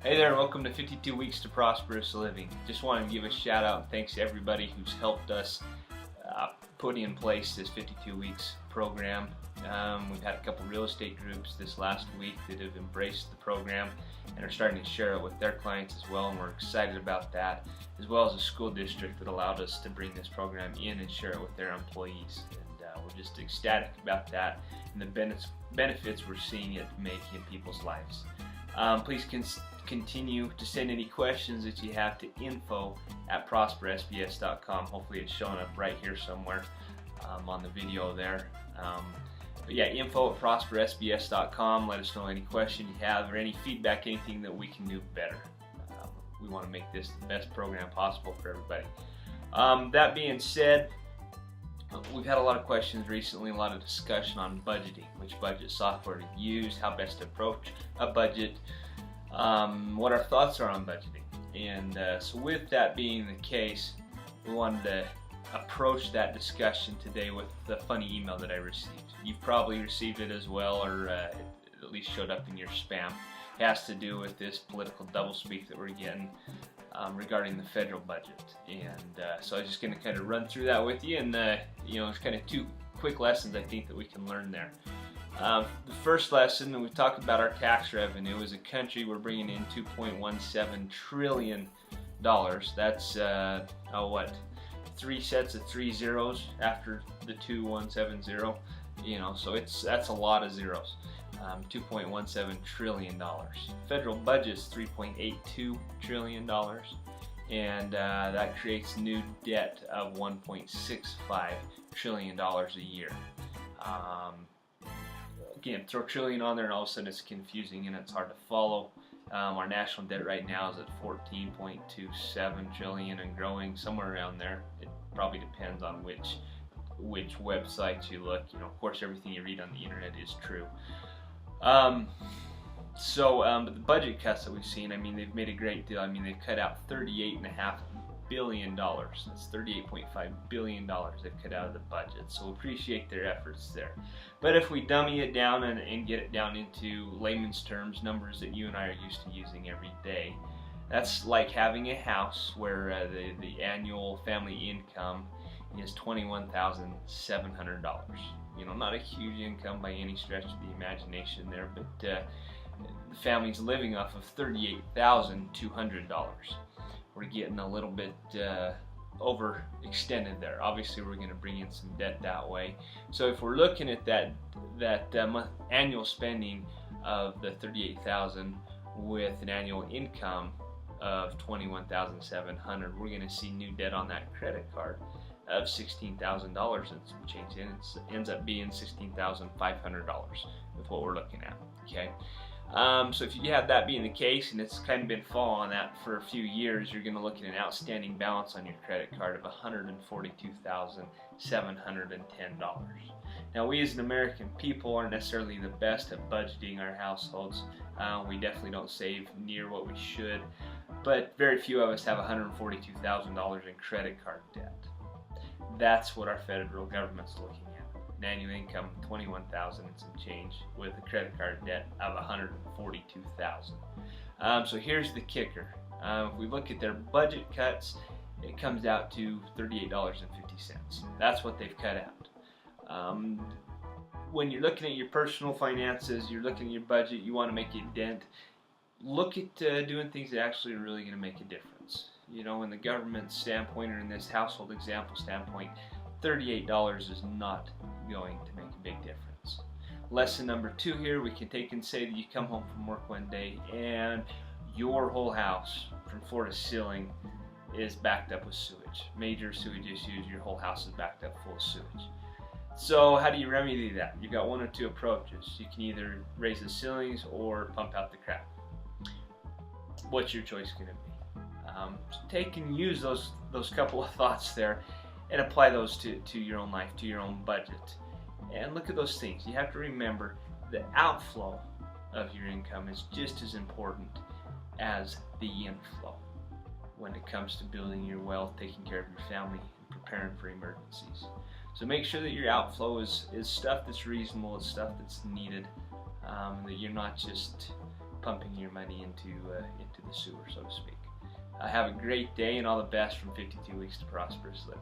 Hey there, and welcome to 52 Weeks to Prosperous Living. Just wanted to give a shout out and thanks to everybody who's helped us put in place this 52 Weeks program. We've had a couple real estate groups this last week that have embraced the program and are starting to share it with their clients as well, and we're excited about that, as well as a school district that allowed us to bring this program in and share it with their employees. And we're just ecstatic about that and the benefits we're seeing it make in people's lives. Please continue to send any questions that you have to info@prosperousbs.com. Hopefully it's showing up right here somewhere on the video there. But yeah, info@prosperousbs.com. Let us know any question you have or any feedback, anything that we can do better. We want to make this the best program possible for everybody. That being said, we've had a lot of questions recently, a lot of discussion on budgeting, which budget software to use, how best to approach a budget, what our thoughts are on budgeting. And so with that being the case, we wanted to approach that discussion today with the funny email that I received. You've probably received it as well, or it at least showed up in your spam. It has to do with this political doublespeak that we're getting regarding the federal budget. And so I was just going to kind of run through that with you, and it's kind of two quick lessons I think that we can learn there. The first lesson, we talked about our tax revenue. As a country, we're bringing in $2.17 trillion. That's what, 3 sets of 3 zeros after the 2170. So that's a lot of zeros. $2.17 trillion. Federal budget's $3.82 trillion, and that creates new debt of $1.65 trillion a year. Again, throw trillion on there and all of a sudden it's confusing and it's hard to follow. Our national debt right now is at $14.27 trillion and growing, somewhere around there. It probably depends on which websites you look. Of course, everything you read on the internet is true. But the budget cuts that we've seen, they've made a great deal. They've cut out $38.5 billion. That's $38.5 billion they've cut out of the budget. So appreciate their efforts there. But if we dummy it down and get it down into layman's terms, numbers that you and I are used to using every day, that's like having a house where the annual family income is $21,700. Not a huge income by any stretch of the imagination there, but the family's living off of $38,200. We're getting a little bit overextended there. Obviously, we're going to bring in some debt that way. So if we're looking at that annual spending of the $38,000 with an annual income of $21,700, we're going to see new debt on that credit card of $16,000 and some change. It ends up being $16,500 with what we're looking at. Okay. So if you have that being the case, and it's kind of been falling on that for a few years, you're going to look at an outstanding balance on your credit card of $142,710. Now, we as an American people aren't necessarily the best at budgeting our households. We definitely don't save near what we should, but very few of us have $142,000 in credit card debt. That's what our federal government's looking at. An annual income of $21,000 and some change with a credit card debt of $142,000. So here's the kicker. If we look at their budget cuts, it comes out to $38.50. That's what they've cut out. When you're looking at your personal finances, you're looking at your budget, you want to make a dent, look at doing things that actually are really going to make a difference. In the government standpoint, or in this household example standpoint, $38 is not going to make a big difference. Lesson number 2 here, we can take and say that you come home from work one day and your whole house from floor to ceiling is backed up with sewage. Major sewage issues, your whole house is backed up full of sewage. So how do you remedy that? You've got one or two approaches. You can either raise the ceilings or pump out the crap. What's your choice going to be? So take and use those couple of thoughts there and apply those to your own life, to your own budget. And look at those things. You have to remember the outflow of your income is just as important as the inflow when it comes to building your wealth, taking care of your family, and preparing for emergencies. So make sure that your outflow is stuff that's reasonable, it's stuff that's needed, that you're not just pumping your money into the sewer, so to speak. Have a great day and all the best from 52 Weeks to Prosperous Living.